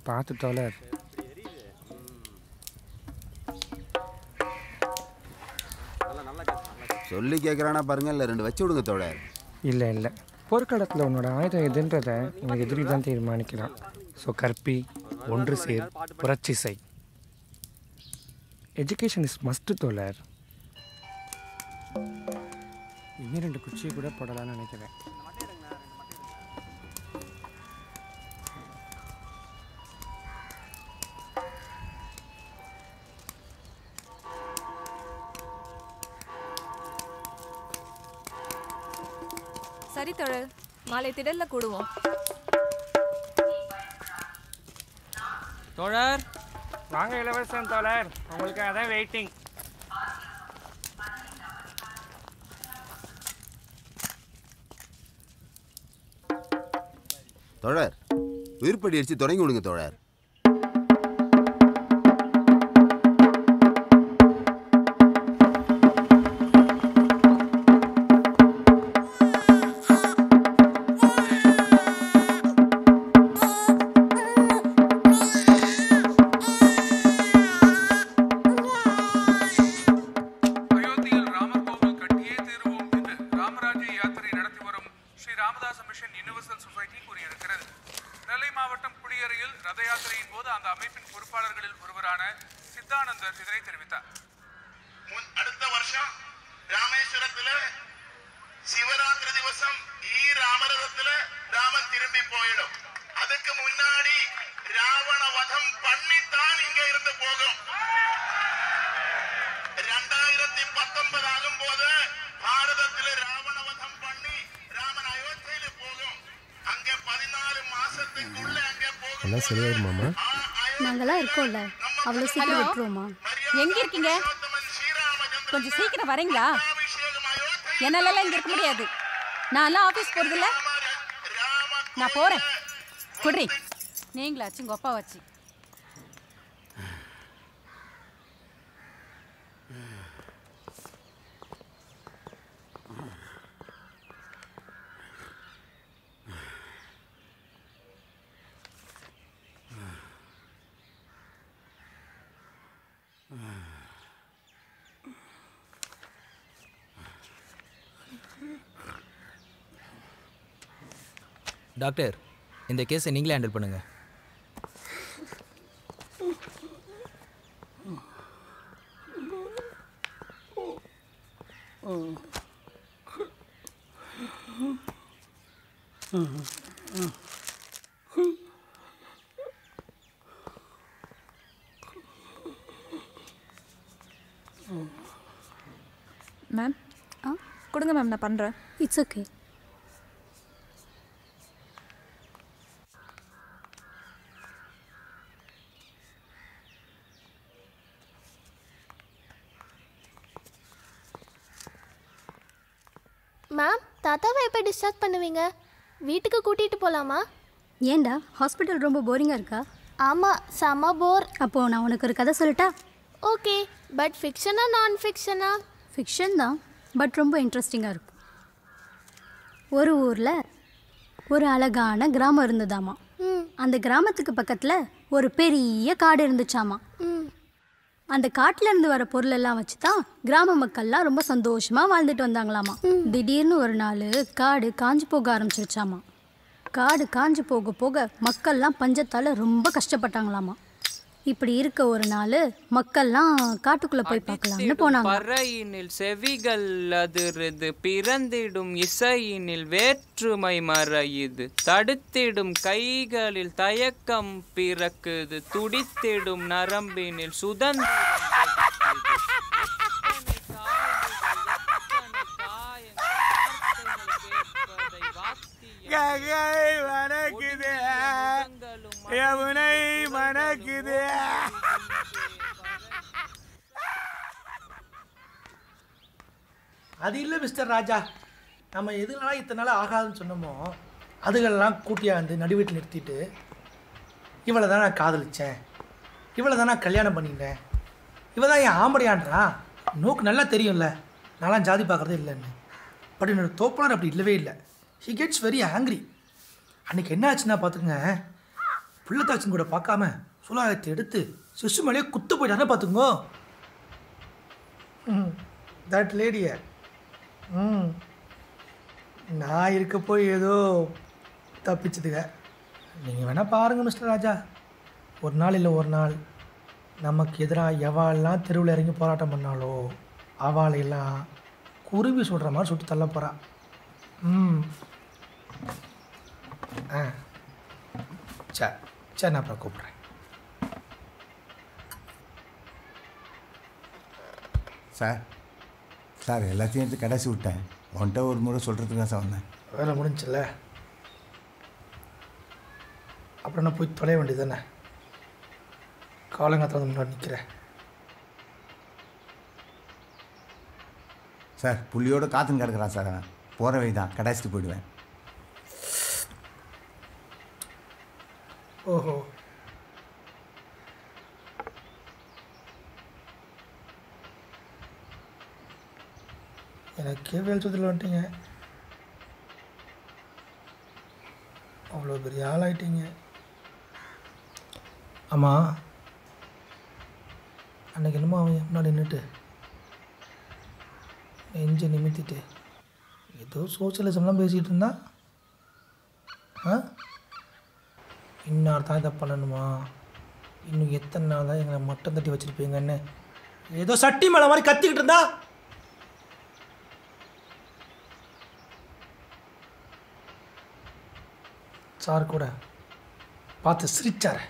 பார்த்து தோழர். சொல்லி கேட்குறானா பாருங்க, இல்லை 2 வச்சு விடுங்க தோழர். இல்லை போர்க்களத்தில் உன்னோட ஆயுதம் எதுன்றதை உனக்கு எதிரி தான் தீர்மானிக்கிறான். ஸோ கற்பி, ஒன்று சேர், புரட்சி செய். எஜுகேஷன் இஸ் மஸ்ட்டு தோழர். இன்னும் 2 குச்சியை கூட போடலான்னு நினைக்கிறேன். சரி தோழர், மாலை திடல்ல கூடுவோம். தோழர் வாங்க இளவரசன் தோழர், உங்களுக்கு அதான் வெயிட்டிங். தோழர் உயிர்ப்படி அடித்து தொடங்கி விடுங்க தோழர். எல்லாம் சரியாயிருமாமா? நாங்களாம் இருக்கோம்ல, அவ்வளோ சீக்கிரம் விட்டுருவோமா? எங்க இருக்கீங்க? கொஞ்சம் சீக்கிரம் வரீங்களா? என்னால இங்க இருக்க முடியாது. நான்லாம் ஆபீஸ் போறதில்ல. நான் போறேன். குட்ரி நீங்களாச்சு உங்க அப்பா வச்சு. டாக்டர், இந்த கேஸை நீங்களே ஹேண்டில் பண்ணுங்க. மேம் கொடுங்க மேம், நான் பண்ணுறேன். It's okay. மேம், தாத்தாவை எப்போ டிஸ்சார்ஜ் பண்ணுவீங்க? வீட்டுக்கு கூட்டிகிட்டு போகலாமா? ஏண்டா ஹாஸ்பிட்டல் ரொம்ப போரிங்காக இருக்கா? ஆமாம், செம்ம போர். அப்போது நான் உனக்கு ஒரு கதை சொல்லட்டா? ஓகே, பட் ஃபிக்ஷனா நான் ஃபிக்ஷனா? ஃபிக்ஷன் தான், பட் ரொம்ப இன்ட்ரெஸ்டிங்காக இருக்கும். ஒரு ஊரில் ஒரு அழகான கிராமம் இருந்ததாமா. அந்த கிராமத்துக்கு பக்கத்தில் ஒரு பெரிய காடு இருந்துச்சாமா. அந்த காட்டில் இருந்து வர பொருள் எல்லாம் வச்சு தான் கிராம மக்கள்லாம் ரொம்ப சந்தோஷமாக வாழ்ந்துட்டு வந்தாங்களாமா. திடீர்னு ஒரு நாள் காடு காஞ்சி போக ஆரம்பிச்சிருச்சாமா. காடு காஞ்சி போக போக மக்கள்லாம் பஞ்சத்தால் ரொம்ப கஷ்டப்பட்டாங்களாமா. இப்படி இருக்க ஒரு நாள் மக்கள்லாம் காட்டுக்குள்ளே போய் பார்க்கலாம்னு போனாங்க. பறையினில் செவிகள் அதிருது, பிறந்திடும் இசையினில் வேற்றுமை மறையுது, தடுத்திடும் கைகளில் தயக்கம் பிறக்குது, துடித்திடும் நரம்பினில் சுதந்திரம். அது இல்லை மிஸ்டர் ராஜா, நம்ம எதுனால இத்தனை நாள் ஆகாதுன்னு சொன்னோமோ அதுகளெல்லாம் கூட்டியாந்து நடுவீட்டில் நிறுத்திட்டு, இவளை தான் நான் காதலித்தேன், இவளை தான் நான் கல்யாணம் பண்ணிட்டேன், இவள் தான் என் ஆம்படையான்றா. நோக்கு நல்லா தெரியும்ல நான்லாம் ஜாதி பார்க்குறதே இல்லைன்னு. பட் என்னோட தோப்பனார் அப்படி இல்லவே இல்லை. He gets very angry. அன்றைக்கி என்ன ஆச்சுன்னா பார்த்துக்குங்க, பிள்ளைத்தாச்சும் கூட பார்க்காம சுலாயத்தை எடுத்து சிசு மேலேயே குத்து போயிட்டானே பார்த்துக்கோ. தட் லேடிய நான் இருக்க போய் ஏதோ தப்பிச்சதுங்க. நீங்கள் வேணால் பாருங்கள் மிஸ்டர் ராஜா, ஒரு நாள் இல்லை ஒரு நாள் நமக்கு எதிராக எவாளெல்லாம் தெருவில் இறங்கி போராட்டம் பண்ணாலோ அவளையெல்லாம் குருவி சுடுற மாதிரி சுட்டு தள்ள போகிறா. சரி சரி, நான் அப்புறம் கூப்பிட்றேன். சார் எல்லாத்தையும் எடுத்து கடைசி விட்டேன். உன்கிட்ட ஒரு முறை சொல்கிறதுக்கு தான் சார் வந்தேன். வேலை முடிஞ்சில்ல, அப்புறம் நான் போய் தொலைய வேண்டியது தானே. காலங்காத்தில் முன்னாடி நிற்கிறேன். சார் புள்ளியோட காத்துன்னு கிடக்குறான் சார். அவன் போகிற வழி தான், கடைசிட்டு போயிடுவேன். ஓஹோ, எனக்கே வேல் சுற்றில் வந்துட்டீங்க. அவ்வளோ பெரிய ஆளாயிட்டீங்க. ஆமாம், அன்றைக்கி என்னமோ அவன் முன்னாடி நின்றுட்டு நெஞ்சை நிமித்திட்டு ஏதோ சோசியலிசம்லாம் பேசிகிட்டு இருந்தான். இன்னார் தான் இதை பண்ணணுமா, இன்னும் எத்தனை நாள் தான் எங்களை மட்டம் தட்டி வச்சுருப்பீங்கன்னு ஏதோ சட்டி மேலே மாதிரி கத்திக்கிட்டு இருந்தா. சார் கூட பார்த்து சிரிச்சார்.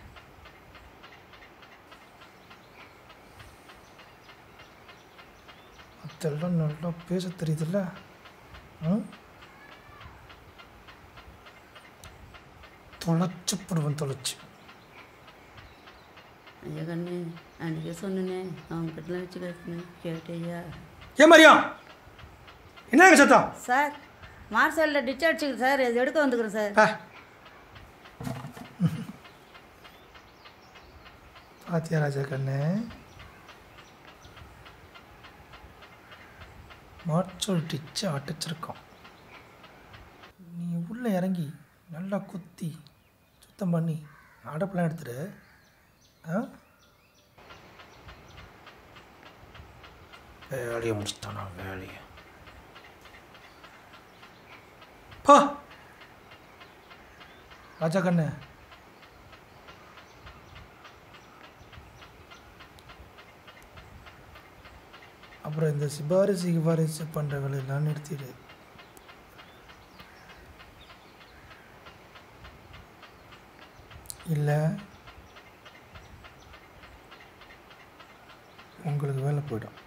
அதெல்லாம் நல்லா பேச தெரியுதுல்ல. தொலைச்சு போடுவேன், தொலைச்சு. ஐயா கண்ணு, அன்றைக்கே சொன்னேனே அவங்ககிட்டலாம் வச்சு கேட்டியா? ஏன் மரியா, என்னங்க சத்தம்? சார் மார்சலில் டிஸ்சார்ஜ் சார், இது எடுக்க வந்துக்கிறேன் சார். பாத்தியா ராஜா கண்ணு, மார்ச்சல் டிச்சு அடிச்சிருக்கோம். நீ உள்ளே இறங்கி நல்லா குத்தி சுத்தம் பண்ணி அடப்பெல்லாம் எடுத்துரு. வேலையை முடிச்சுட்டானா வேலையை. பா ராஜா கண்ணு, அப்புறம் இந்த சிபாரிசு பண்ணுற வேலையெல்லாம் நிறுத்திடு. இல்லை உங்களுக்கு வேலை போய்டும்.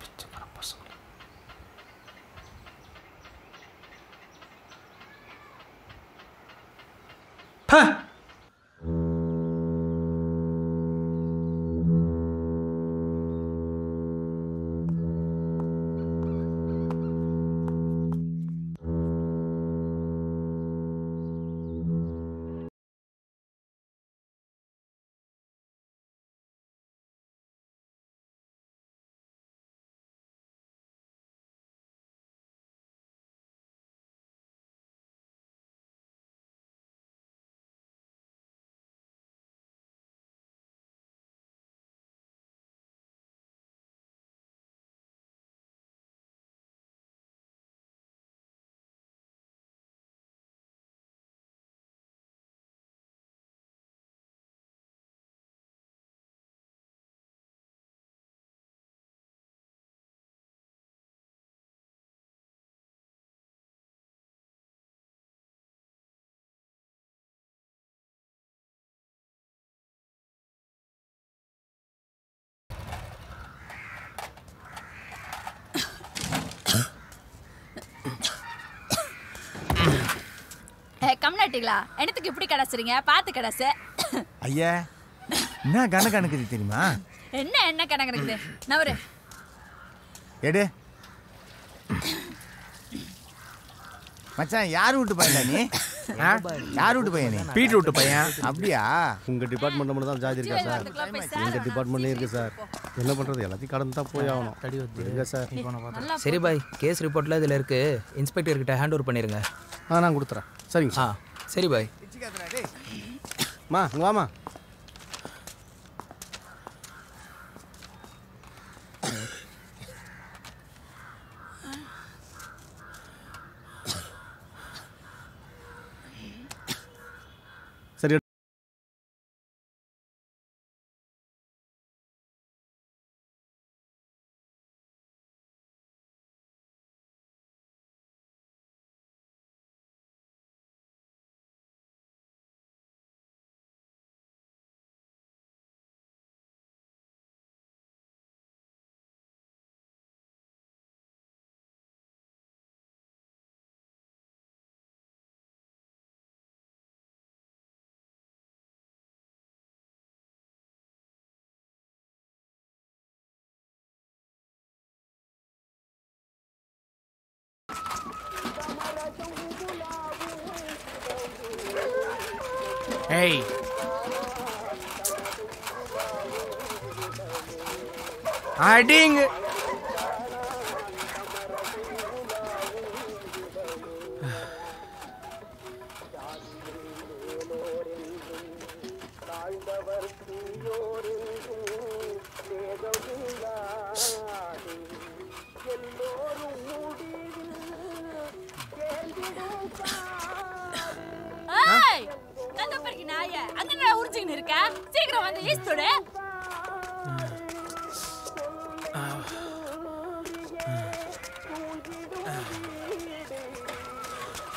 பிச்சைக்கார பசங்க. கம்னாட்டிங்களா, என்னத்துக்கு இப்படி கடைசுறீங்க? பார்த்து கடைசு. ஐயா என்ன கணக்கு தெரியுமா? என்ன கணக்கு நவரு எடு மச்சான். யார் வீட்டு பையன் நீ? யார் வீட்டு பையன் நீ? பீட் வீட்டு பையன். அப்படியா? உங்கள் டிபார்ட்மெண்ட்டில் மட்டும் தான் ஜாதி இருக்கா சார்? எங்கள் டிபார்ட்மெண்ட்லேயும் இருக்குது சார். என்ன பண்ணுறது எல்லாத்தையும் கடந்து தான் போய் ஆகணும். தடி வந்து விடுங்க சார். சரி பாய், கேஸ் ரிப்போர்ட்டில் இதில் இருக்குது. இன்ஸ்பெக்டர்கிட்ட ஹேண்ட் ஓவர் பண்ணிடுங்க. நான் கொடுத்துறேன். சரிங்க. சரி பாய். மா இங்கே வாமா. சரி ஏய் அடிங்க. சீக்கிரம் வந்து ஈஸ்டோட.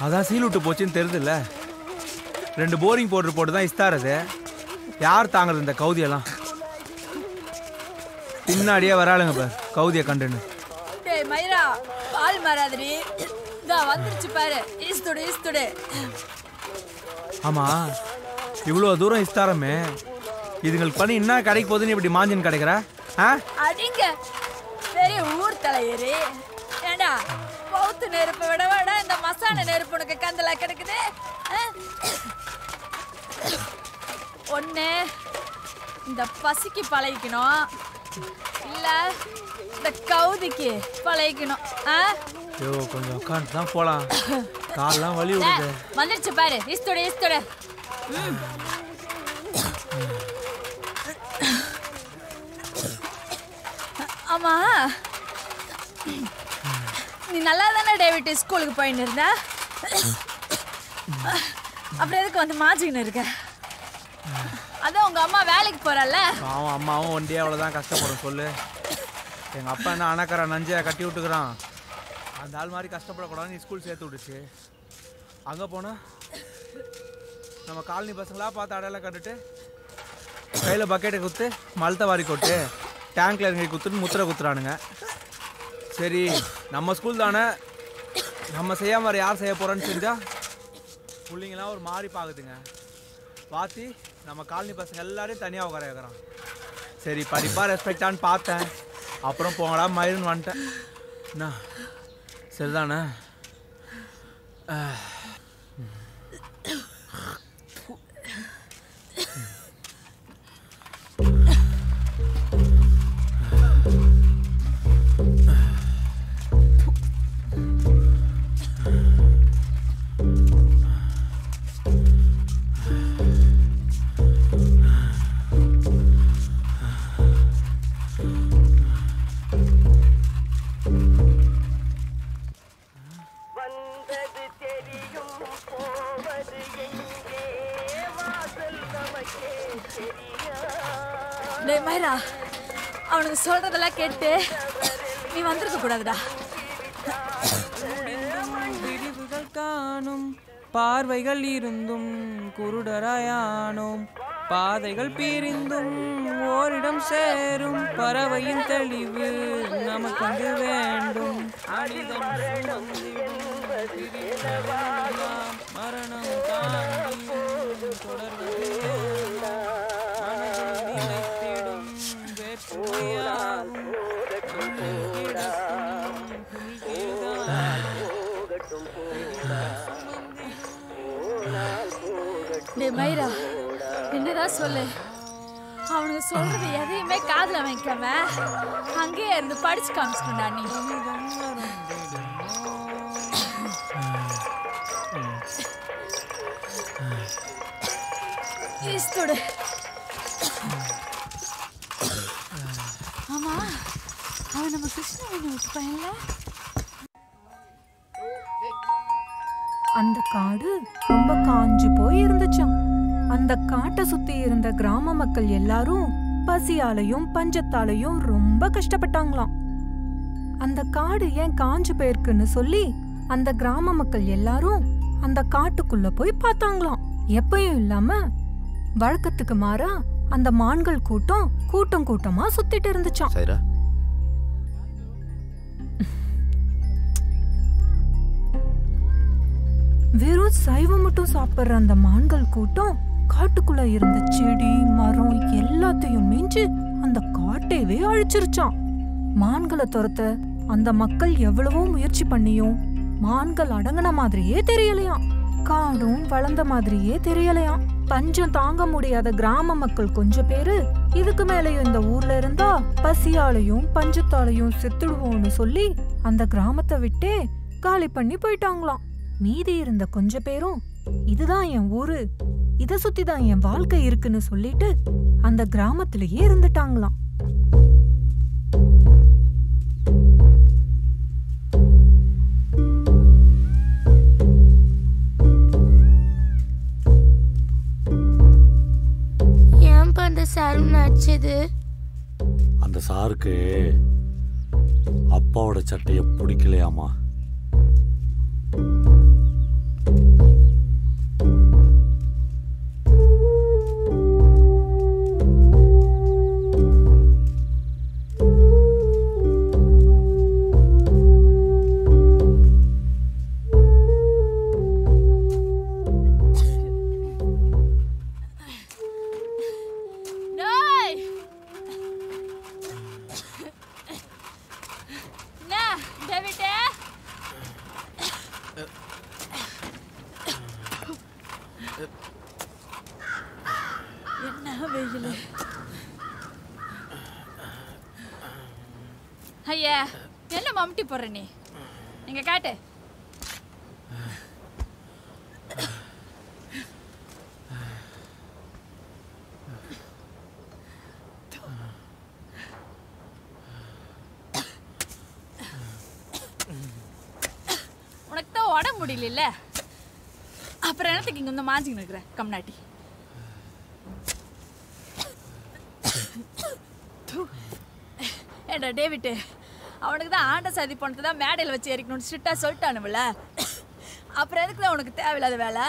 அதான் சீல் விட்டு போச்சுன்னு தெரியுதுல்ல. 2 போரிங் பவுடர் போட்டு தான் இஸ்தாரது. யார் தாங்குறது இந்த கவுதியெல்லாம்? பின்னாடியே வராளுங்க பார் கவுதியை கண்டுன்னு. டேய் மைரா, பால் மாறாதடி. இதா வந்துருச்சு பாரு. ஈஸ்டோட ஈஸ்டோட. ஆமா, இவ்வளோ தூரம் இஸ்தாரமே, இதுங்களுக்கு பண்ணி என்ன கடைக்கு போகுதுன்னு இப்படி மாஞ்சின்னு கிடைக்கிற? அடிங்க பெரிய ஊர் தலையேறி. ஏண்டா பௌத்து நெருப்பு விடவாடா இந்த மசான நெருப்பு உனக்கு கந்தலா கிடக்குது. ஒண்ணு இந்த பசிக்கு பழகிக்கணும், இல்ல இந்த கவுதிக்கு பழகிக்கணும். ஐயோ கொஞ்சம் உட்காந்து தான் போலாம், காலெல்லாம் வலி விடுது. வந்துருச்சு பாரு ஈஸ்டோட ஈஸ்டோட. ஆமா, நீ நல்லா தானே டேவிட் ஸ்கூலுக்கு போயின்னு இருந்த? அப்புறம் எதுக்கு வந்து மாச்சிக்கின்னு இருக்க? அதான் உங்க அம்மா வேலைக்கு போறல்ல. அவன் அம்மாவும் ஒண்டியே அவ்வளோதான் கஷ்டப்படும் சொல்லு. எங்கள் அப்பா என்ன அணக்கரை நஞ்சையை கட்டி விட்டுக்கிறான். அந்த ஆள் மாதிரி கஷ்டப்படக்கூடாதுன்னு நீ ஸ்கூல் சேர்த்து விடுச்சு. அங்கே போனால் நம்ம காலனி பசங்களாக பார்த்து அடையாளம் கட்டுட்டு கையில் பக்கெட்டை குத்து மலத்தை வாரி கொட்டு டேங்க்ல இறங்கி குத்துன்னு முத்திரை குத்துறானுங்க. சரி நம்ம ஸ்கூல் தானே, நம்ம செய்யாம வேறு யார் செய்ய போகிறோன்னு செஞ்சால் பிள்ளைங்களாம் ஒரு மாதிரி பார்க்குதுங்க. பார்த்து நம்ம காலனி பசங்க எல்லாரையும் தனியாக உட்கார வைக்கிறான். சரி படிப்பா ரெஸ்பெக்டான்னு பார்த்தேன், அப்புறம் போங்கடா மயிருன்னு வந்துட்டேன். என்ன சரிதானே? டேய் மைரா, அவனுக்கு சொல்றதெல்லாம் கேட்டு நீ வந்திருக்க கூடாதுடா. விரிவுகள் காணும் பார்வைகள் இருந்தும் குருடராயானோம், பாதைகள் பிரிந்தும் ஓரிடம் சேரும் பறவையின் தெளிவு நமக்கு வேண்டும். அனிதம் மரணம் தாண்டி தொடர்வது டேய் மைரா, என்னடா சொல்லு? அவனுக்கு சொல்றது எதையுமே காதுல வைக்காம அங்கேயே இருந்து படிச்சு காமிச்சிட்டா நீ. ஈஸ்டோடு ஆமா, அவன் நம்ம கிருஷ்ணவேணி விட்டு பையன்ல. அந்த காடு ரொம்ப காஞ்சு போய் இருந்துச்சாம். அந்த காட்டை சுத்தி இருந்த கிராம மக்கள் எல்லாரும் பசியாலையும் பஞ்சத்தாலையும் ரொம்ப கஷ்டப்பட்டாங்களாம். அந்த காடு ஏன் காஞ்சு போயிருக்குன்னு சொல்லி அந்த கிராம மக்கள் எல்லாரும் அந்த காட்டுக்குள்ள போய் பார்த்தாங்களாம். எப்பயும் இல்லாம வழக்கத்துக்கு மாறா அந்த மான்கள் கூட்டம் கூட்டமா சுத்திட்டு இருந்துச்சாம். வெறும் சைவம் மட்டும் சாப்பிடுற அந்த மான்கள் கூட்டம் காட்டுக்குள்ள இருந்த செடி மரம் எல்லாத்தையும் மிஞ்சி அந்த காட்டையவே அழிச்சிருச்சான். மான்களை துரத்த அந்த மக்கள் எவ்வளவோ முயற்சி பண்ணியும் மான்கள் அடங்கின மாதிரியே தெரியலையாம். காடும் வளர்ந்த மாதிரியே தெரியலையாம். பஞ்சம் தாங்க முடியாத கிராம மக்கள் கொஞ்சம் பேரு இதுக்கு மேலேயும் இந்த ஊர்ல இருந்தா பசியாலையும் பஞ்சத்தாலையும் செத்துடுவோம்னு சொல்லி அந்த கிராமத்தை விட்டே காலி பண்ணி போயிட்டாங்களாம். மீதி இருந்த கொஞ்ச பேரும் இதுதான் என் ஊரு, இத சுத்திதான் என் வாழ்க்கை இருக்குன்னு சொல்லிட்டு அந்த கிராமத்திலேயே இருந்துட்டாங்களாம். ஏன்பா அந்த சாரும் நடிச்சது? அந்த சாருக்கு அப்பாவோட சட்டைய பிடிக்கலையாமா. ஐயா, என்ன மம்டி போடுற நீ? இங்க காட்டு. உனக்கு தான் உடம்பு முடியல, அப்புறம் என்னத்துக்கு இங்க வந்து மாஞ்சிக்கின்னு இருக்கிற கம்நாட்டி? ஏண்டா டேவிட்டு, அவனுக்கு தான் ஆண்ட சாதி பணத்தை தான் மேடையில் வச்சு எரிக்கணும்னு ஸ்ட்ரிக்டாக சொல்லிட்டானுல, அப்புறம் எதுக்கு தான் உனக்கு தேவையில்லாத வேலை?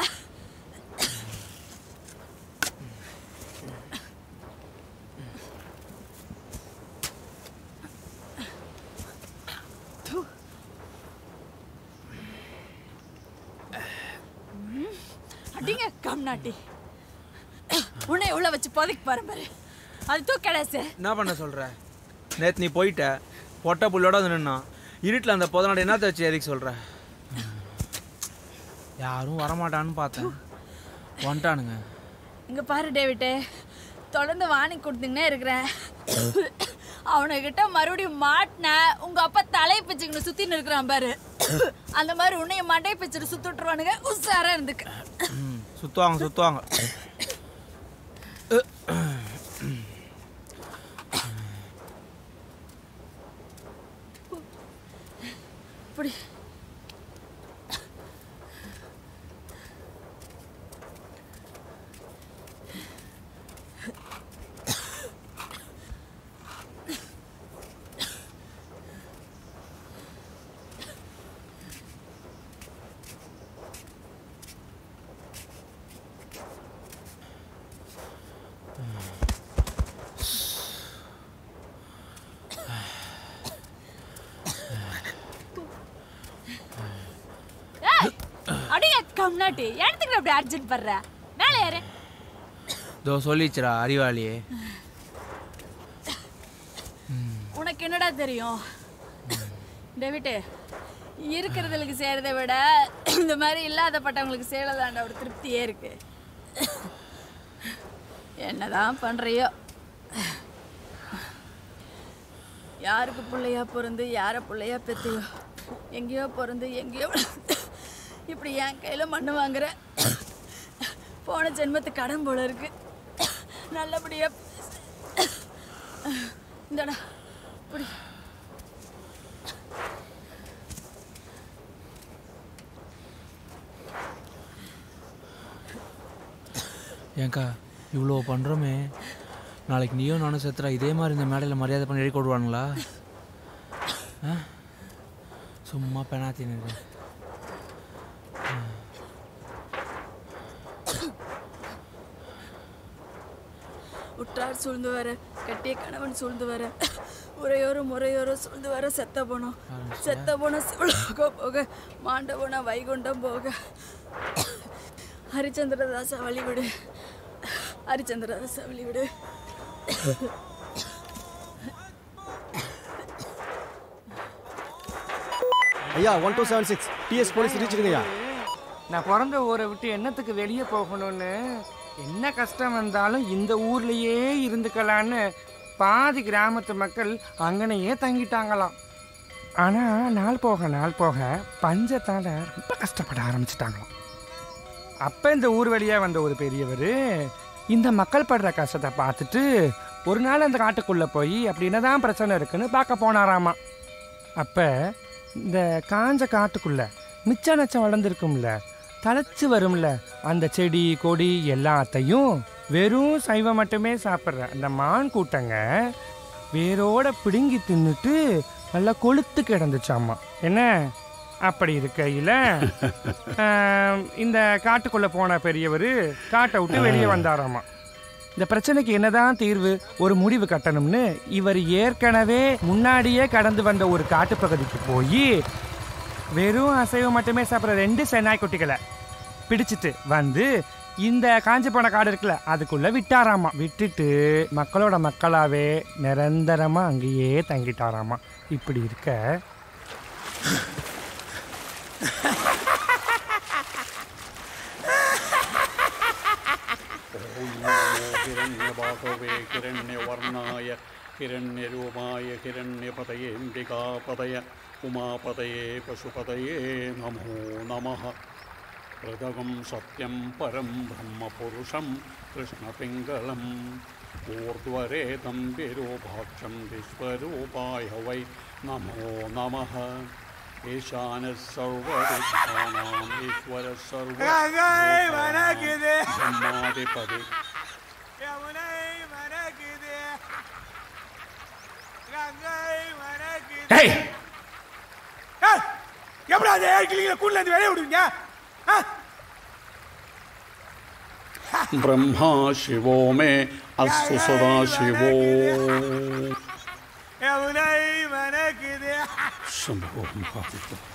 அடிங்க கம்நாட்டி, உன்னை உள்ள வச்சு புதைக்கு பாரு. அது தூக்கடாசு. என்ன பண்ண சொல்ற? நேற்று நீ போயிட்ட, பொட்டை புள்ளோட வந்து நின்னா இருட்டில் அந்த புதநாடு என்னத்தை வச்சு எதுக்கு சொல்ற? யாரும் வரமாட்டான்னு பார்த்தேன், வந்துட்டானுங்க. இங்கே பாரு டேவிட்டு, தொடர்ந்து வாங்கி கொடுத்துங்கன்னே இருக்கிறேன். அவனுக்கிட்ட மறுபடியும் மாட்டின உங்கள் அப்பா தலையை பிச்சுக்கணும் சுற்றின்னு இருக்கிறான் பாரு. அந்த மாதிரி உன்னைய மண்டை பிச்சுட்டு சுற்றுட்டுருவானுங்க, உஷாராக இருந்துக்கு. சுற்றுவாங்க. இப்படி கம்நாட்டி, எடுத்துக்கிற அப்படி அர்ஜென்ட் பண்ற? மேலே யாரு? தோ சொல்லிச்சுடா அறிவாளியே. உனக்கு என்னடா தெரியும் டேவிட்டு? இருக்கிறதுக்கு செய்யறதை விட இந்த மாதிரி இல்லாதப்பட்டவங்களுக்கு செய்யறதாண்ட ஒரு திருப்தியே இருக்கு. என்னதான் பண்றியோ? யாருக்கு பிள்ளையா பிறந்து யாரை பிள்ளையா பெத்தையோ எங்கேயோ பிறந்து எங்கேயோ இப்படி என் கையில் மண்ணு வாங்குற போன ஜென்மத்து கடன் போல இருக்கு. நல்லபடியா இந்தடா இப்படி ஏங்கா இவ்வளோ பண்ணுறோமே, நாளைக்கு நீயும் நானும் செத்துறா இதே மாதிரி இந்த மேடையில் மரியாதை பண்ணி எழுதி கொடுவானுங்களா? சும்மா பெனாத்தின்னு உற்றார் சூழ்ந்து வர, கட்டிய கணவன் சூழ்ந்து வர, உரையோரும் முறையோரும் சூழ்ந்து வர, செத்த போனோம் சிவலோக போக, மாண்ட போனா வைகுண்டம் போக. ஹரிச்சந்திரதாசா வழிவிடு, ஹரிச்சந்திரதாசா வழிவிடு. ஐயா 1276 டிஎஸ் போலீஸ் ரீச்சுக்குங்கய்யா. நான் பிறந்த ஊரை விட்டு என்னத்துக்கு வெளியே போகணும்னு, என்ன கஷ்டம் வந்தாலும் இந்த ஊர்லேயே இருந்துக்கலான்னு பாதி கிராமத்து மக்கள் அங்கனையே தங்கிட்டாங்களாம். ஆனால் நாள் போக பஞ்சத்தால் ரொம்ப கஷ்டப்பட ஆரம்பிச்சிட்டாங்களாம். அப்போ இந்த ஊர் வழியாக வந்த ஒரு பெரியவர் இந்த மக்கள் படுற கஷ்டத்தை பார்த்துட்டு ஒரு நாள் அந்த காட்டுக்குள்ளே போய் அப்படி என்னதான் பிரச்சனை இருக்குன்னு பார்க்க போனாராமா. அப்போ இந்த காஞ்ச காட்டுக்குள்ளே மிச்ச நச்சம் வளர்ந்துருக்கும்ல, தழைச்சி வரும்ல, அந்த செடி கொடி எல்லாத்தையும் வெறும் சைவம் மட்டுமே சாப்பிட்ற அந்த மான் கூட்டங்க வேரோட பிடுங்கி தின்னுட்டு நல்லா கொளுத்து கிடந்துச்சாமா. என்ன அப்படி இருக்கையில் இந்த காட்டுக்குள்ளே போன பெரியவர் காட்டை விட்டு வெளியே வந்தாராமா. இந்த பிரச்சனைக்கு என்னதான் தீர்வு, ஒரு முடிவு கட்டணும்னு இவர் ஏற்கனவே முன்னாடியே கடந்து வந்த ஒரு காட்டுப்பகுதிக்கு போய் வெறும் அசைவம் மட்டுமே சாப்பிட்ற 2 சென்னாய் குட்டிகளை பிடிச்சிட்டு வந்து இந்த காஞ்சி போன காடு இருக்குல்ல அதுக்குள்ளே விட்டாராமா. விட்டுட்டு மக்களோட மக்களாகவே நிரந்தரமாக அங்கேயே தங்கிட்டாராமா. இப்படி இருக்க हिरण्यबाहवे हिरण्यवर्णाय हिरण्यरूपाय हिरण्यपतयेऽम्बिकापतय उमापतये पशुपतये नमो नमः। हृदगं सत्यं परं ब्रह्मपुरुषं कृष्णपिङ्गलम् ऊर्ध्वरेतं विरूपाक्षं विश्वरूपाय वै नमो नमः। ईशानः सर्वविद्यानाम् ईश्वरः ब्रह्मादिपदे ब्रह्मा शिवो मे अस्तु सदा शिवो शंभो महादेव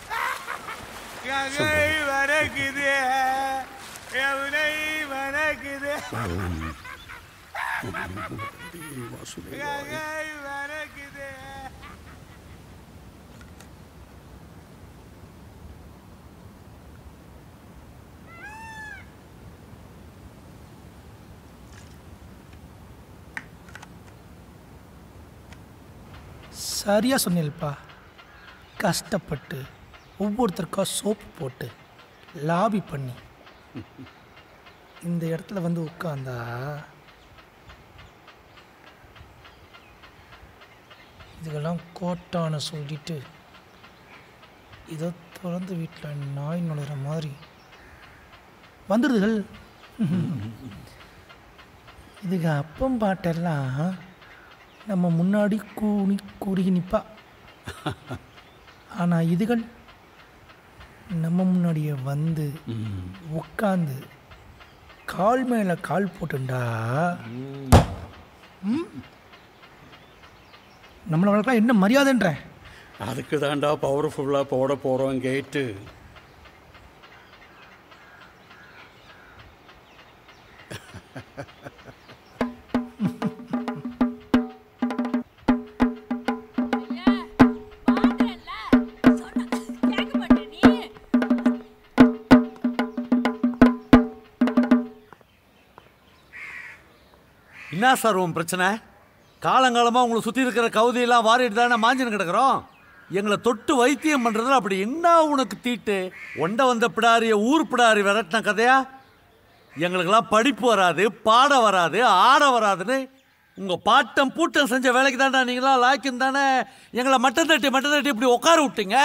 சரியாக சொன்னேன்ப்பா. கஷ்டப்பட்டு ஒவ்வொருத்தருக்கா சோப்பு போட்டு லாபி பண்ணி இந்த இடத்துல வந்து உட்காந்தா இதுக்கெல்லாம் கோட்டான சொல்லிட்டு இதை திறந்து வீட்டில் நாய் நுழைற மாதிரி வந்துடுதுகள். இதுக்கு அப்பம் பாட்டெல்லாம் நம்ம முன்னாடி குறுகி நிற்பா. ஆனால் இதுகள் நம்ம முன்னாடியே வந்து உட்காந்து கால் மேலே கால் போட்டுண்டா நம்மளவர்களுக்கெல்லாம் என்ன மரியாதைன்ற? அதுக்கு தாண்டா பவர்ஃபுல்லாக போட போகிறோம் கேட்டு. என்ன சார் உன் பிரச்சனை? காலங்காலமாக உங்களை சுற்றி இருக்கிற கவுதியெல்லாம் வாரிட்டு தானே மாஞ்சின்னு கிடக்குறோம். எங்களை தொட்டு வைத்தியம் பண்ணுறதுல அப்படி என்ன உனக்கு தீட்டு? ஒண்டை வந்த பிடாரிய ஊர் பிடாரி விரட்டின கதையா? எங்களுக்கெல்லாம் படிப்பு வராது, பாட வராது, ஆட வராதுன்னு உங்கள் பாட்டம் பூட்டம் செஞ்ச வேலைக்கு தாண்டா நீங்களாம் லாய்க்குன்னு தானே எங்களை மட்டம் தட்டி இப்படி உட்கார விட்டீங்க.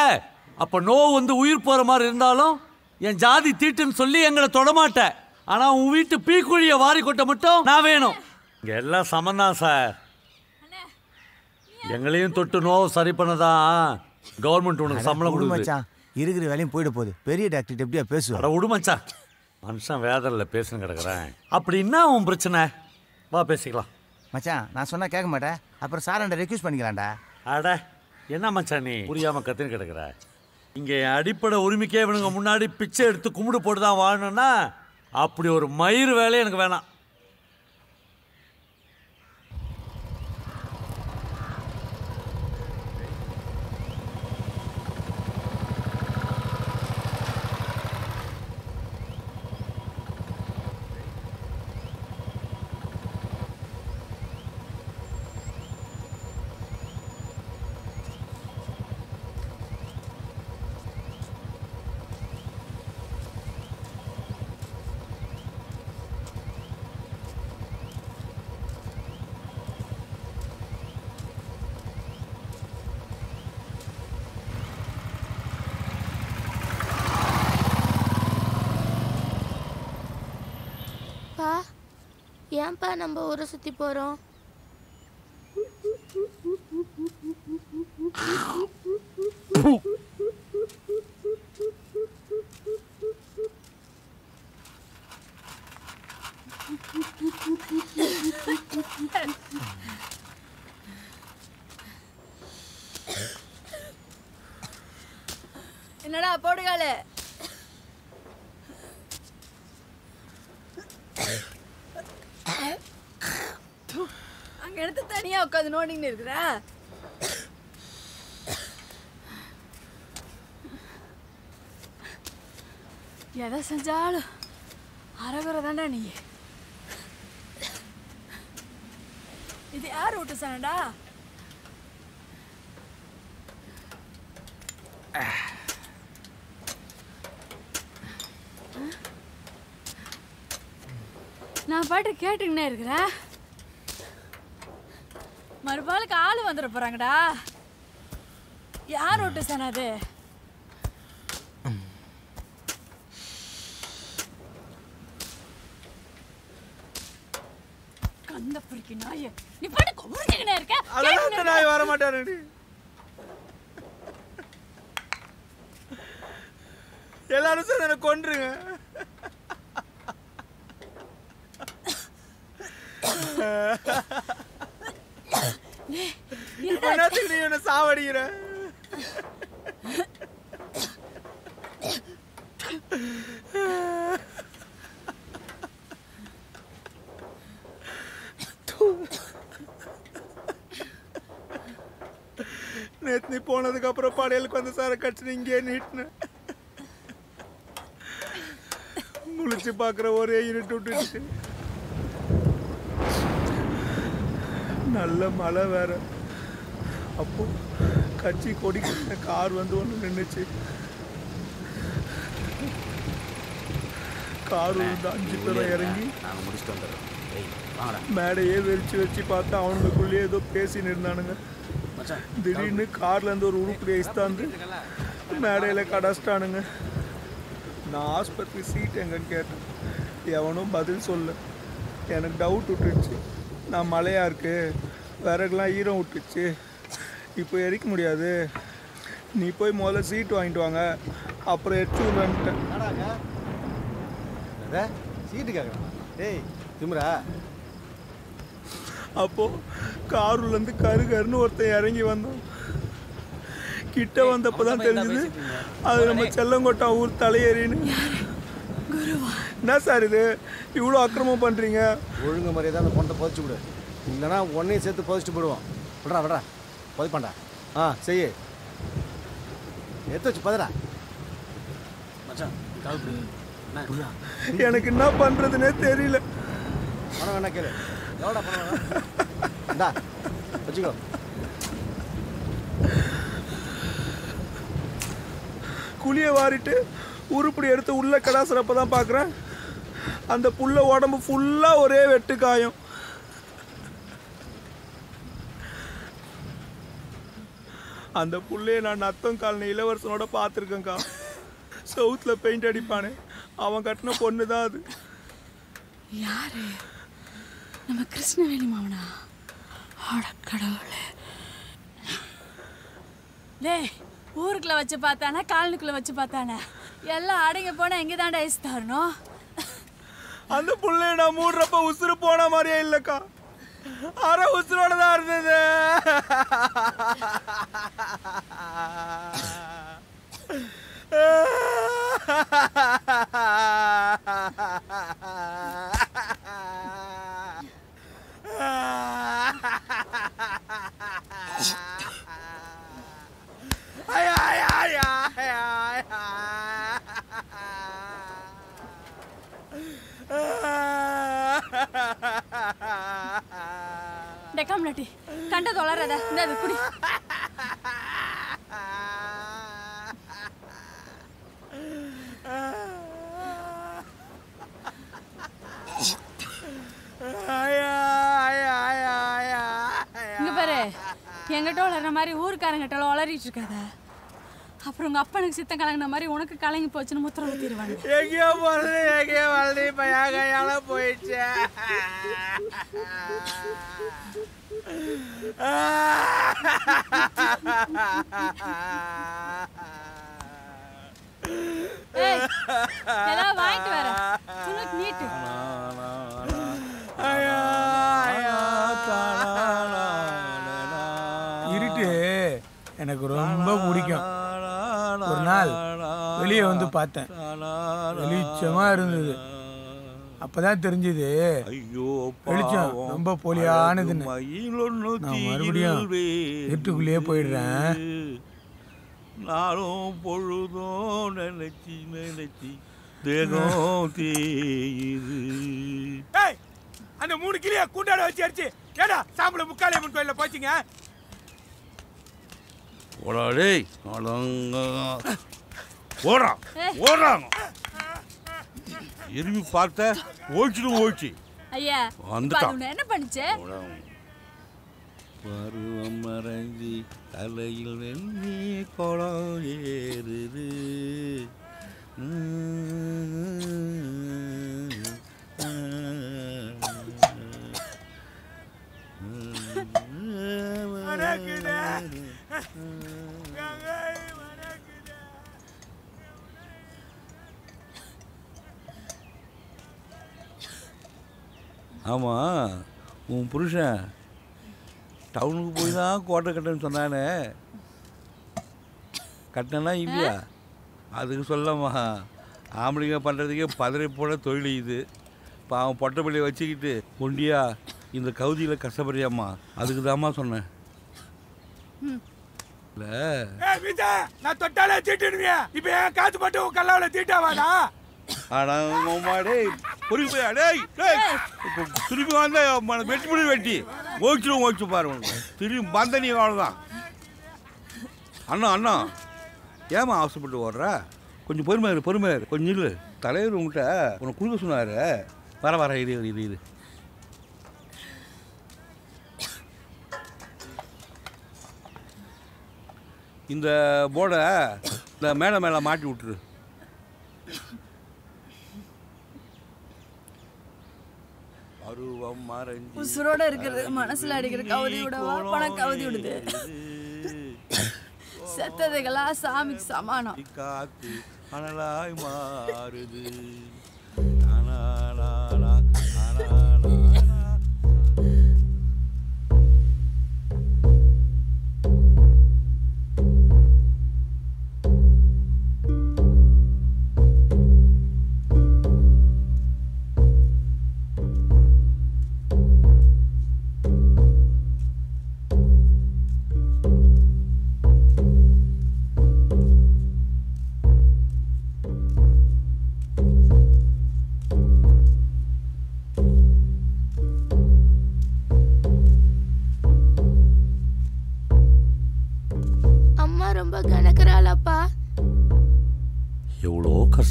அப்போ நோவு வந்து உயிர் போகிற மாதிரி இருந்தாலும் என் ஜாதி தீட்டுன்னு சொல்லி எங்களை தொடமாட்டேன். ஆனால் உன் வீட்டு பீக்குழியை வாரி கொட்ட மட்டும் நான் வேணும். இங்கே எல்லாம் சமந்தான் சார். எங்களையும் தொட்டு நோவு சரி பண்ணதான் கவர்மெண்ட் உனக்கு சம்பளம் கொடுக்குது. இருக்கிற வேலையும் போயிட போகுது. பெரிய டாக்டர் எப்படியா பேசுவார்? விடுமச்சா, மனுஷன் வேதனில் பேசுன்னு கிடக்குறேன். அப்படின்னா உன் பிரச்சனை வா பேசிக்கலாம். மச்சான் நான் சொன்னா கேட்க மாட்டேன். அப்புறம் சாராண்ட ரெக்யூஸ் பண்ணிக்கலாம்டா. அட என்ன மச்சான் நீ புரியாமல் கத்துன்னு கிடக்குற? இங்கே அடிப்படை உரிமைக்கே இவனுங்க முன்னாடி பிச்சை எடுத்து கும்பிடு போட்டு தான் வாழணும்னா அப்படி ஒரு மயிர் வேலை எனக்கு வேணாம். ஏன்பா நம்ம ஊரை சுற்றி போகிறோம்? என்னடா போடுகாலே? அங்க எடுத்து தனியா உட்காந்து நோண்டின்னு இருக்கிற. எதை செஞ்சாலும் அரகுற தாண்டா நீ. இது யார் விட்டு சாண்டா? நான் பாட்டு கேட்டுக்கினே இருக்கிறேன். மறுபாலுக்கு ஆளு வந்துட போறாங்கடா. யார் விட்டு சாணாது? கந்த பிடிக்க நாய நீ பாட்டு கும்பிட்டுக்கினே இருக்க. அதெல்லாம் நாய் வர மாட்டாரு. எல்லாரும் சார் என்ன கொன்றுங்க. நீ என்ன சாவடிக்கிற? நேத்து நீ போனதுக்கு அப்புறம் படையலுக்கு வந்து சார கட்சி இங்கே நீட்டின முழிச்சு பாக்குற ஒரே இருட்டு விட்டுச்சு. நல்ல மழை வேற. அப்போ கட்சி கொடி கட்டின கார் வந்து ஒன்று நின்றுச்சு. கார் வந்து 5 பேரும் இறங்கி மேடையே வெறிச்சு வச்சு பார்த்தா அவனுக்குள்ளேயே ஏதோ பேசின்னு இருந்தானுங்க. திடீர்னு கார்ல இருந்து ஒரு உருப்படி ஐஸ்தாந்து மேடையில கடாச்சிட்டானுங்க. நான் ஆஸ்பத்திரி சீட் எங்கன்னு கேட்டேன். எவனும் பதில் சொல்ல. எனக்கு டவுட் விட்டுடுச்சு. நான் மழையா இருக்கு, விறகுலாம் ஈரம் விட்டுச்சு, இப்போ எரிக்க முடியாது, நீ போய் முதல்ல சீட் வாங்கிட்டு வாங்க, அப்புறம் எரிச்சு விடுறேன்ட்டேன். சீட்டு கேட்குறேன். டேய் திமுறா. அப்போ காருலேருந்து கருன்னு ஒருத்தன் இறங்கி வந்தான். கிட்ட வந்தப்பதான் தெரிஞ்சது அது நம்ம செல்லங்கோட்டா ஊர் தலையேறின்னு. என்ன சார் இது இவ்வளோ அக்கிரமம் பண்ணுறீங்க? ஒழுங்கு மாதிரியே தான் அந்த பொண்ணை புதைச்சி விடு, இல்லைன்னா ஒன்றையும் சேர்த்து புதைச்சிட்டு போடுவோம். விட்றா புதைப்பாண்டா. செய்ய எடுத்து வச்சு பதறா. எனக்கு என்ன பண்ணுறதுனே தெரியல. பணம் வேணா கேளு. எவ்வளோடா பணம் வேணா? வச்சுக்கோ. குழியை வாரிட்டு உருப்படி எடுத்து உள்ள கடாசுறப்ப தான் பார்க்குறேன் அந்த புள்ள உடம்பு ஃபுல்லாக ஒரே வெட்டு காயம். அந்த புள்ளையை நான் நத்தம் காலனி இளவரசனோட பார்த்துருக்கேங்க்கா. சவுத்தில் பெயிண்ட் அடிப்பானே அவன் கட்டின பொண்ணு தான் அது. யாரு? நம்ம கிருஷ்ணவேணி மாமனா? கடவுளே. டேய், ஊருக்குள்ள வச்சு பார்த்தானே காலனிக்குள்ள வச்சு பார்த்தானே எல்லாம் அடங்கி போனா எங்கே தாண்டா ஐஸ் தரணும்? அந்த புள்ளைய நான் மூடுறப்ப உசுறு போன மாதிரியே இல்லைக்கா, அரை உசுரோட தான் இருந்தது. டெக்காம்லட்டி கண்ட தொலைறத இந்த அது குடி. இங்க பாரு, எங்கிட்ட வளர்ற மாதிரி ஊருக்காரங்கிட்ட வளரிட்டு இருக்காத. அப்புறம் உங்க அப்பனுக்கு சித்தம் கலங்கின மாதிரி உனக்கு கலங்கி போச்சுன்னு முத்திர ஊத்திடுவாங்க. எங்கேயோ போறது எங்கேயோ வளர்ந்து இப்ப என் கையால போயிடுச்சு. ஏதாவது வாங்கிட்டு வர உனக்கு நீட்டு. இருட்டு எனக்கு ரொம்ப பிடிக்கும். ஒரு நாள் வெளியே வந்து பார்த்தேன், வெளிச்சமா இருந்தது. அப்பதான் தெரிஞ்சது வெளிச்சம் ரொம்ப போலியானதுன்னு. நான் மறுபடியும் இருட்டுக்குள்ளேயே போயிடுறேன். நாளும் பொழுதும் நினைச்சி நினைச்சி தேகம் தேயுது. அந்த 3 கிளிய கூட்டாட வச்சு அடிச்சு ஏடா சாம்பல முக்காளியம்மன் கோயில்ல போச்சுங்க. ஓடாடே ஓடுறாங்க. எருமி பார்த்த ஓடிச்சு. ஐயா வந்துட்டான். என்ன பண்ணுச்சு? பருவம் மறைஞ்சி தலையில் வெண்ணி குளம் ஏறுது. ஆமா, உன் புருஷன் டவுனுக்கு போய் தான் கோட்டை கட்டணும்னு சொன்னானே, கட்டினா இல்லையா? அதுக்கு சொல்லம்மா, ஆம்பளைங்க பண்ணுறதுக்கே பதறை போட தொழில் இது. இப்போ அவன் பொட்டைப்பள்ளியை வச்சுக்கிட்டு ஒண்டியா இந்த கவுதியில் கஷ்டப்படுறியாம்மா, அதுக்கு தாம்மா சொன்னேன். இல்லை நான் தொட்டாலே தீட்டுடுவியா? இப்போ என் காசு மட்டும் கல்லாவில் தீட்டாவாடா? திரும்பி வந்தா வெட்டி முடி வெட்டி ஓச்சு பாருங்க. திரும்பி வந்த நீ அவ்வளோதான். அண்ணா ஏமா அவசரப்பட்டு ஓடுற? கொஞ்சம் பொறுமையாரு கொஞ்சம் இல்லை. தலைவர் உங்கள்கிட்ட உனக்கு கொடுக்க சொன்னார். வர இது இந்த போர்டை இந்த மேலே மாட்டி விட்டுரு. உசுரோட இருக்கிறது மனசுல அடிக்கிற கவுதியோட பணம் கவுதி விடுது. செத்ததுகளா சாமிக்கு சமானம். காத்து அனலாய் மாறுது.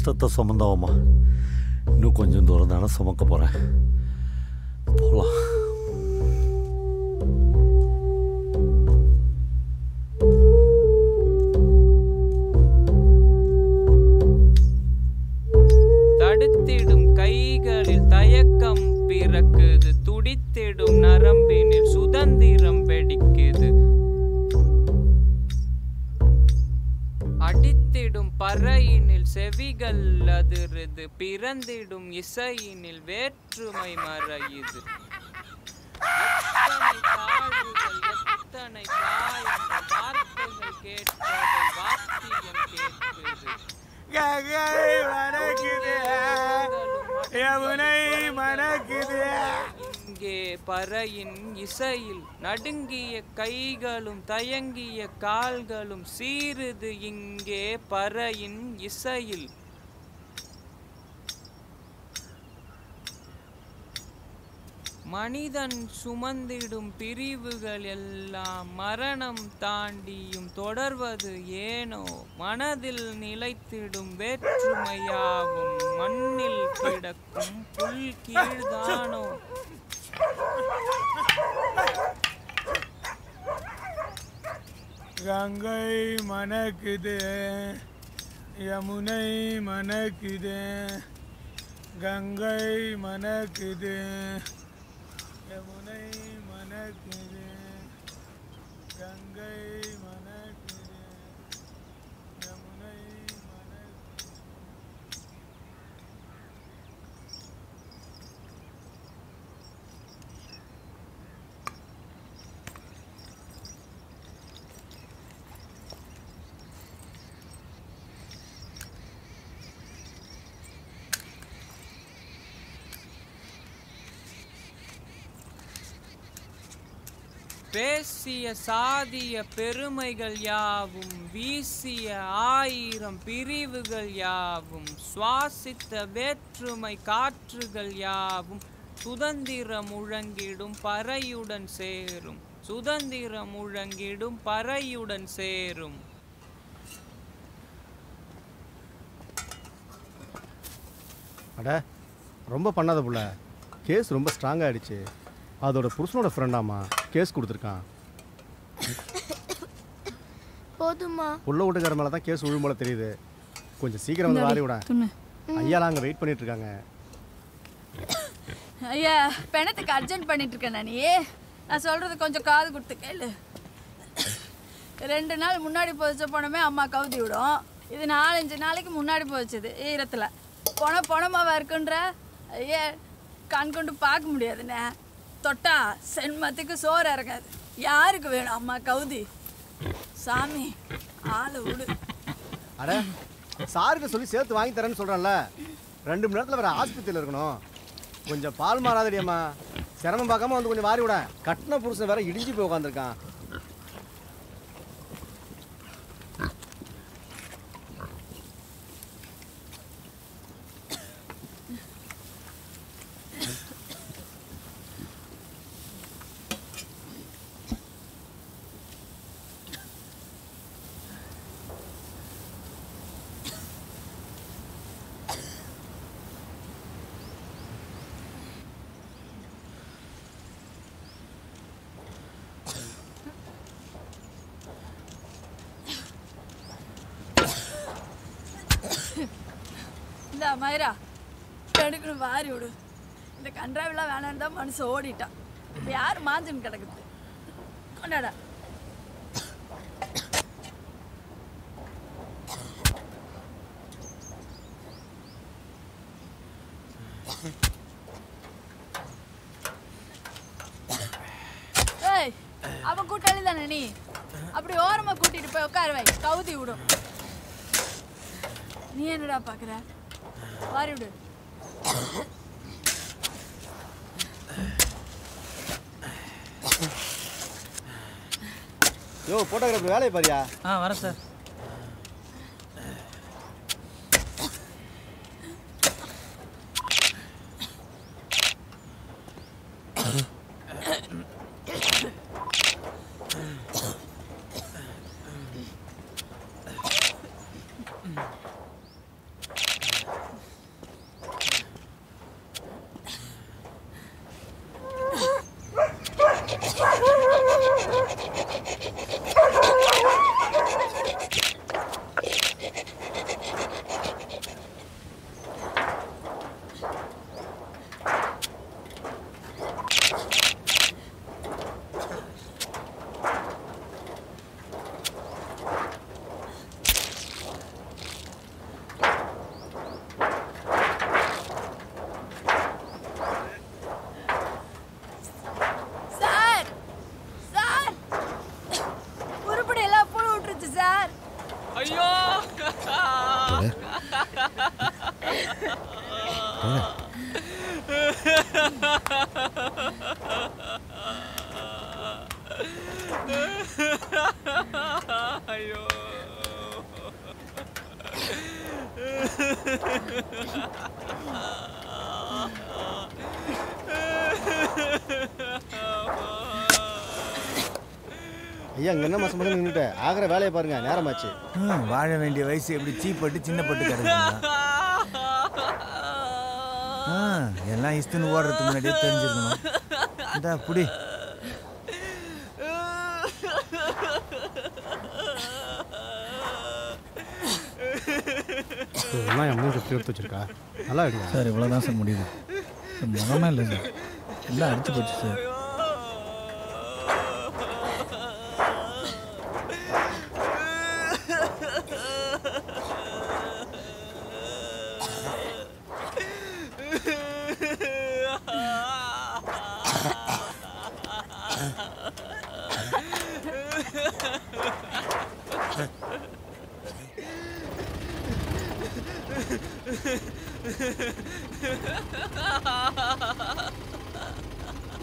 கஷ்டத்தை சுமந்தவம்மா. இன்னும் கொஞ்சம் தூரம் தானே சுமக்க போகிறேன். போகலாம். தடுத்திடும் கைகளில் தயக்கம் பிறக்குது, துடித்திடும் நரம்பினில் சுதந்திரம் வெடிக்குது, அடித்திடும் பறையினில் செவிகள் அதிருது, பிறந்திடும் இசையினில் வேற்றுமை மறையுது. எத்தனை தாழ்வுகள், எத்தனை காயங்கள், வார்த்தைகள் கேட்பதை வாத்தியம் கேட்குது. கங்கை மணக்குது, யமுனை மணக்குது. இங்கே பறையின் இசையில் நடுங்கிய கைகளும் தயங்கிய கால்களும் சீருது. இங்கே பறையின் இசையில் மனிதன் சுமந்திடும் பிரிவுகள் எல்லாம் மரணம் தாண்டியும் தொடர்வது ஏனோ? மனதில் நிலைத்திடும் வேற்றுமையாகும் மண்ணில் கிடக்கும் புல் கீழ்தானோ? கங்கை மணக்குது, யமுனை மணக்குது, கங்கை மணக்குது, யமுனை மணக்குது, கங்கை மணக்குது, யமுனை மணக்குது. பேசிய சாதிய பெருமைகள் யாவும், வீசிய 1000 பிரிவுகள் யாவும், சுவாசித்த வேற்றுமை காற்றுகள் யாவும் சுதந்திரம் முழங்கிடும் பறையுடன் சேரும், சுதந்திரம் முழங்கிடும் பறையுடன் சேரும். அட ரொம்ப பண்ணாத புள்ள, கேஸ் ரொம்ப ஸ்ட்ராங் ஆயிடுச்சு. அதோட புருஷனோட ஃப்ரெண்டாமா கேஸ் கொடுத்துருக்கான். போதுமா? புள்ள வீட்டுக்கார மேலே தான் கேஸ் விழும்போல தெரியுது. கொஞ்சம் சீக்கிரம் வந்து வாரி விட. ஐயாலாம் அங்கே வெயிட் பண்ணிட்டு இருக்காங்க. ஐயா பணத்துக்கு அர்ஜென்ட் பண்ணிட்டு இருக்கேன் நான் சொல்றது கொஞ்சம் காது கொடுத்து கேளு. 2 நாள் முன்னாடி போதிச்ச பணமே அம்மா கவுதி விடும். இது 4-5 நாளைக்கு முன்னாடி போதிச்சது ஈரத்தில். பணமாவா இருக்குன்ற ஐயா கண் கொண்டு பார்க்க முடியாதுண்ணே. தொட்டா சென்மத்துக்கு சோறு இறங்காது. யாருக்கு வேணும் அம்மா கவுதி? சாமி ஆளை விடு. அட சாருக்கு சொல்லி சேர்த்து வாங்கி தரேன்னு சொல்கிறேன்ல. 2 மணி நேரத்தில் வேறு ஆஸ்பத்திரியில் இருக்கணும். கொஞ்சம் பால் மாறாதடியம்மா. சிரமம் பார்க்காம வந்து கொஞ்சம் வாரி விட. கட்டின புருஷன் வேற இடிஞ்சு போய் உட்காந்துருக்கான். இந்த மயிரா எடுக்கணும் வாரி விடு. இந்த கன்றாவிலாம் வேணான்னு தான் மனுஷன் ஓடிட்டான். இப்போ யார் மாஞ்சுன்னு கிடக்குது? கொண்டாடா. ஏய் அவன் கூட்டாளி தானே நீ? அப்படி ஓரமாக கூட்டிட்டு போய் உட்கார வை, கவுதி விடும். நீ என்னடா பார்க்குற? வாரி விடு. யோ போட்டோகிராஃபர் வேலையை பாரியா? வரேன் சார். ஐயோ ஐயா அங்கே என்ன மாசம் மட்டும் நின்றுட்டு ஆகிற வேலையை பாருங்க நேரமாச்சு. வாழ வேண்டிய வயசு எப்படி சீப்பட்டு சின்னப்பட்டு கிடக்குங்க. எல்லாம் இஸ்துன்னு ஓடுறதுக்கு முன்னாடியே தெரிஞ்சிருக்கணும். இந்த புடி எல்லாம் என் மூஞ்சி எப்படி எடுத்து வச்சிருக்கா நல்லா இருக்கு சார். இவ்வளோதான் சார் முடியுது. முகமே இல்லை சார். எல்லாம் அடிச்சு போச்சு சார்.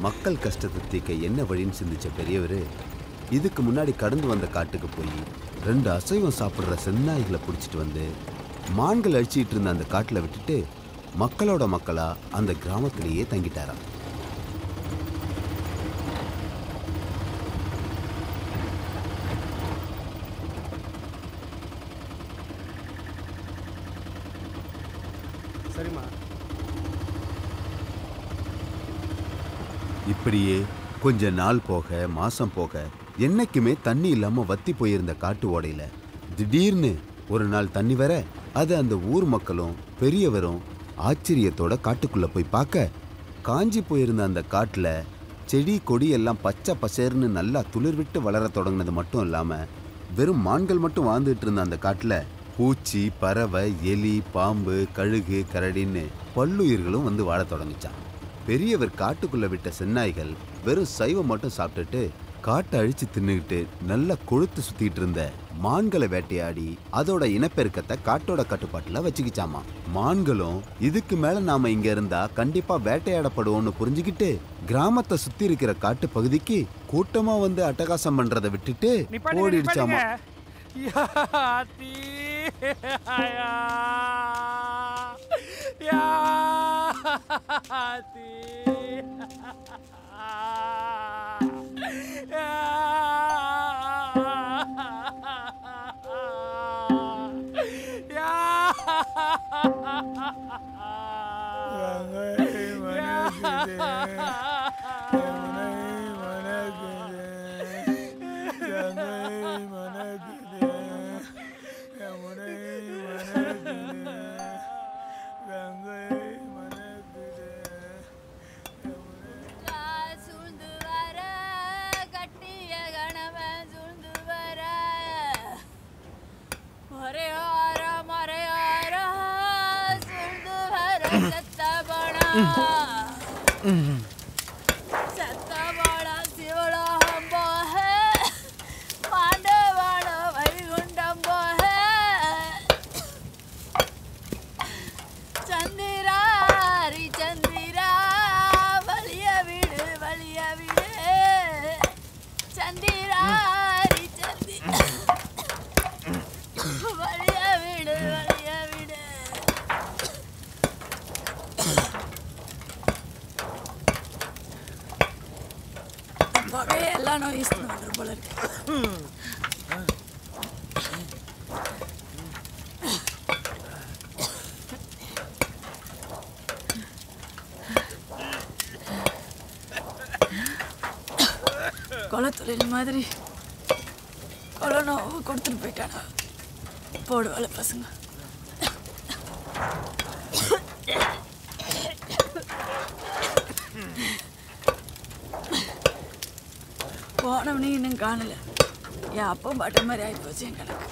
மக்கள் கஷ்டத்தை தீர்க்க என்ன வழின்னு சிந்திச்ச பெரியவர் இதுக்கு முன்னாடி கடந்து வந்த காட்டுக்கு போய் 2 அசைவம் சாப்பிட்ற செந்நாய்களை பிடிச்சிட்டு வந்து மான்கள் அழிச்சிட்டு இருந்த அந்த காட்டில் விட்டுட்டு மக்களோட மக்களா அந்த கிராமத்திலேயே தங்கிட்டாராம். சரிம்மா. இப்படியே கொஞ்ச நாள் போக மாசம் போக என்னைக்குமே தண்ணி இல்லாம வத்தி போயிருந்த காட்டு ஓடையில திடீர்னு ஒரு நாள் தண்ணி வர அது அந்த ஊர் மக்களும் பெரியவரும் ஆச்சரியத்தோட காட்டுக்குள்ள போய் பார்க்க காஞ்சி போயிருந்த அந்த காட்டுல செடி கொடி எல்லாம் பச்சை பசேர்னு நல்லா துளிர் விட்டு வளர தொடங்கினது மட்டும் இல்லாம வெறும் மான்கள் மட்டும் வாழ்ந்துட்டு இருந்த அந்த காட்டுல பூச்சி பறவை எலி பாம்பு கழுகு கரடின்னு பல்லுயிர்களும் வந்து வாழ தொடங்கிச்சான். பெரியவர் காட்டுக்குள்ள விட்ட செந்நாய்கள் வெறும் சைவம் மட்டும் சாப்பிட்டுட்டு காட்டை அழிச்சு தின்னுக்கிட்டு நல்லா கொழுத்து சுத்திட்டு இருந்த மான்களை வேட்டையாடி அதோட இனப்பெருக்கத்தை காட்டோட கட்டுப்பாட்டுல வச்சுக்கிச்சாமா. மான்களும் இதுக்கு மேல நாம இங்க இருந்தா கண்டிப்பா வேட்டையாடப்படுவோம்னு புரிஞ்சுக்கிட்டு கிராமத்தை சுத்தி இருக்கிற காட்டு பகுதிக்கு கூட்டமா வந்து அட்டகாசம் பண்றதை விட்டுட்டு ஓடிடுச்சாமா. எல்லாம் நோய் போல இருக்கு. கொலை தொழில் மாதிரி கொலை நோவு கொடுத்துட்டு போயிட்டானா போடுவாள் பசங்க. போனவனே இன்னும் காணல. என் அப்பா பாட்ட மாதிரி ஆகிப்போச்சு என் கணக்கு.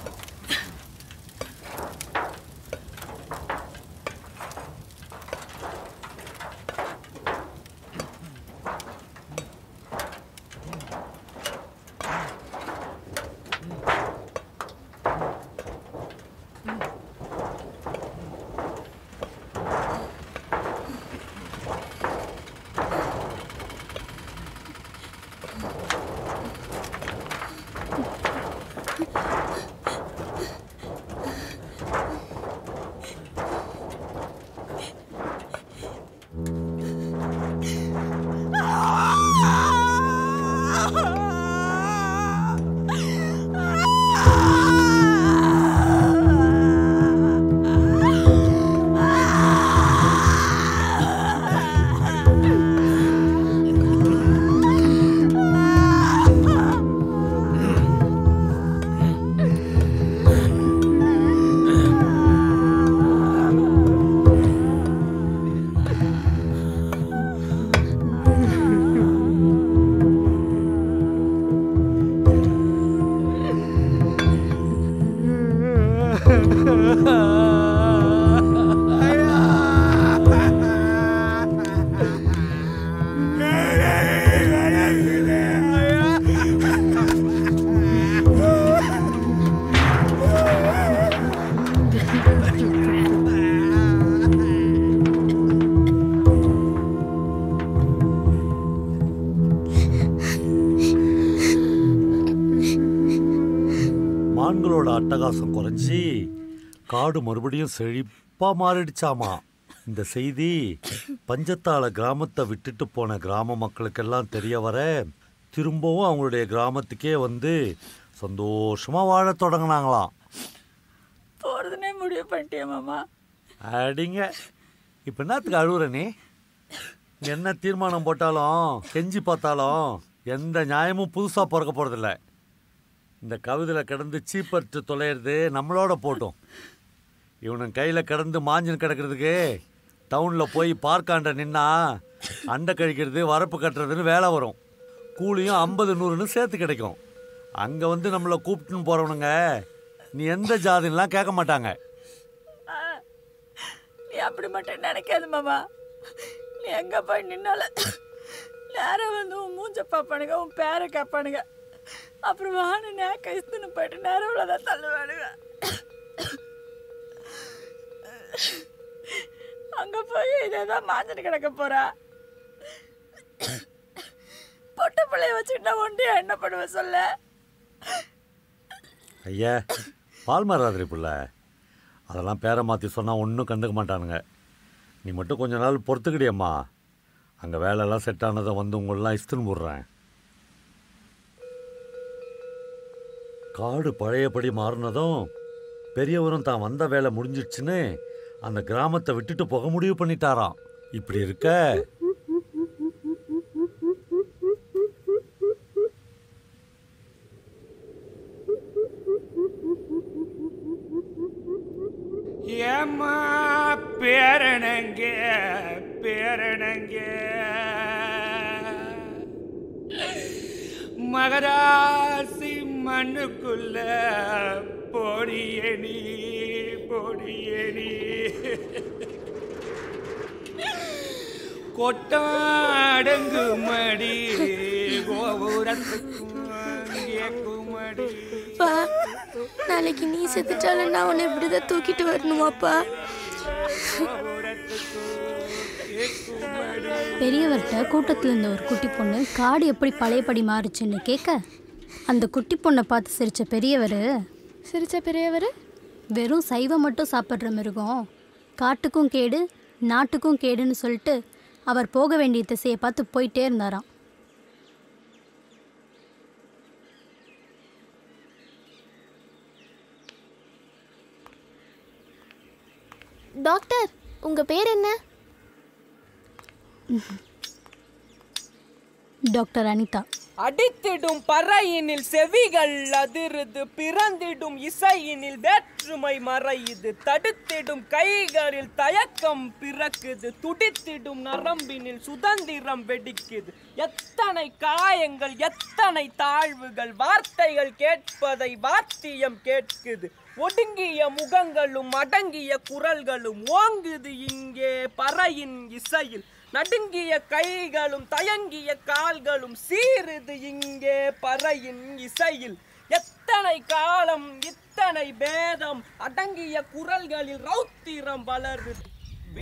அட்டகாசம் குறைஞ்சி காடு மறுபடியும் செழிப்பா மாறிடுச்சாமா. இந்த செய்தி பஞ்சத்தால கிராமத்தை விட்டுட்டு போன கிராம மக்களுக்கெல்லாம் தெரிய வர திரும்பவும் அவங்களுடைய கிராமத்துக்கே வந்து சந்தோஷமா வாழ தொடங்கினாங்களாம். போறதுனே முடிவு பண்ணிட்டேன் மாமா. அடிங்க, இப்போ என்னத்துக்கு அழுகுற நீ? என்ன தீர்மானம் போட்டாலும் கெஞ்சி பார்த்தாலும் எந்த நியாயமும் புதுசாக பிறக்க போகிறதில்ல. இந்த கவிதையில் கிடந்து சீப்பற்று தொலைகிறது நம்மளோட போட்டோம். இவனும் கையில் கிடந்து மாஞ்சின்னு கிடக்கிறதுக்கு டவுனில் போய் பார்க்காண்ட நின்னா அண்டை கழிக்கிறது வரப்பு கட்டுறதுன்னு வேலை வரும். கூலியும் 50-100ன்னு சேர்த்து கிடைக்கும். அங்கே வந்து நம்மளை கூப்பிட்டுன்னு போகிறவனுங்க நீ எந்த ஜாதின்லாம் கேட்க மாட்டாங்க. நீ அப்படி மட்டும் நினைக்காது மாமா. நீ எங்கே போய் நின்னால நேரம் வந்து உன் மூஞ்ச பார்ப்பானுங்க, உன் பேரை கேட்பானுங்க. அப்புறம் வானு நேக்க இஸ்துன்னு போயிட்டு நேரம் தான் தள்ளுவானுங்க. அங்கே போய் இதான் மாஞ்சனு கிடக்க போறா. பொட்ட பிள்ளைய வச்சுக்கிட்டா ஒண்டியா என்ன பண்ணுவேன் சொல்ல? ஐயா, பால் மாறாதிரி பிள்ளை, அதெல்லாம் பேரை மாற்றி சொன்னால் ஒன்றும் கண்டுக்க மாட்டானுங்க. நீ மட்டும் கொஞ்ச நாள் பொறுத்துக்கிடியம்மா. அங்கே வேலையெல்லாம் செட் ஆனதை வந்து உங்களெலாம் இஸ்துன்னு போடுறேன். காடு பழையபடி மாறினதும் பெரியவரும் தான் வந்த வேலை முடிஞ்சிடுச்சுன்னு அந்த கிராமத்தை விட்டுட்டு போக முடிவு பண்ணிட்டாராம். இப்படி இருக்க ஏம்மா பேரணங்க மகராசி மண்ணுக்குள்ள பொடியணி கொட்டாடங்கு மடி கோபுரத்துக்கும் கேக்குமடி. நாளைக்கு நீ செத்துட்டாலும் நான் உன்னை இப்படிதான் தூக்கிட்டு வரணுமாப்பா? பெரியவர்கிட்ட கூட்டத்தில் இருந்த ஒரு குட்டி பொண்ணு காடு எப்படி பழையபடி மாறுச்சுன்னு கேட்க, அந்த குட்டி பொண்ணை பார்த்து சிரிச்ச பெரியவர் வெறும் சைவம் மட்டும் சாப்பிட்ற மிருகம், காட்டுக்கும் கேடு நாட்டுக்கும் கேடுன்னு சொல்லிட்டு அவர் போக வேண்டிய திசையை பார்த்து போயிட்டே இருந்தாராம். டாக்டர், உங்க பேர் என்ன? டாக்டர் அனிதா. அடித்திடும் பறையினில் செவிகள் அதிருது, பிறந்திடும் இசையினில் வேற்றுமை மறையுது, தடுத்திடும் கைகளில் தயக்கம் பிறக்குது, துடித்திடும் நரம்பினில் சுதந்திரம் வெடிக்குது. எத்தனை காயங்கள், எத்தனை தாழ்வுகள், வார்த்தைகள் கேட்பதை வாத்தியம் கேட்குது. ஒடுங்கிய முகங்களும் அடங்கிய குரல்களும் ஓங்குது இங்கே பறையின் இசையில். நடுங்கிய கைகளும் தயங்கிய கால்களும் சீருது இங்கே பறையின் இசையில். எத்தனை காலம் இத்தனை பேதம், அடங்கிய குரல்களில் ரௌத்திரம் வளருது.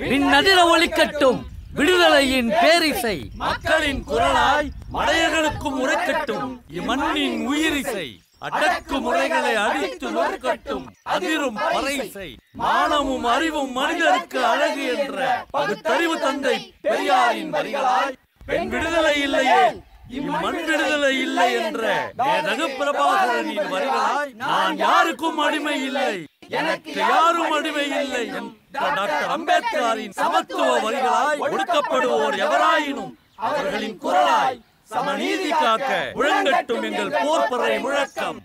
விண்ணதிர ஒலிக்கட்டும் விடுதலையின் பேரிசை, மக்களின் குரலாய் மடையர்களுக்கும் உரைக்கட்டும் இம்மண்ணின் உயிரிசை. அடக்கு முறைகளை அடித்து நொறுக்கட்டும் அதிரும் பறைசை. மானமும் அறிவும் மனிதருக்கு அழகு என்ற பகுத்தறிவு தந்தை பெரியாரின் வரிகளாய் பெண் விடுதலை இல்லையே இம்மண் விடுதலை இல்லை என்ற மேதகு பிரபாகரனின் வரிகளாய் நான் யாருக்கும் அடிமை இல்லை, எனக்கு யாரும் அடிமை இல்லை என்ற டாக்டர் அம்பேத்கரின் சமத்துவ வரிகளாய் ஒடுக்கப்படுவோர் எவராயினும் அவர்களின் குரலாய் சமநீதி காக்க முழங்கட்டும் எங்கள் போர்ப்பறை முழக்கம்.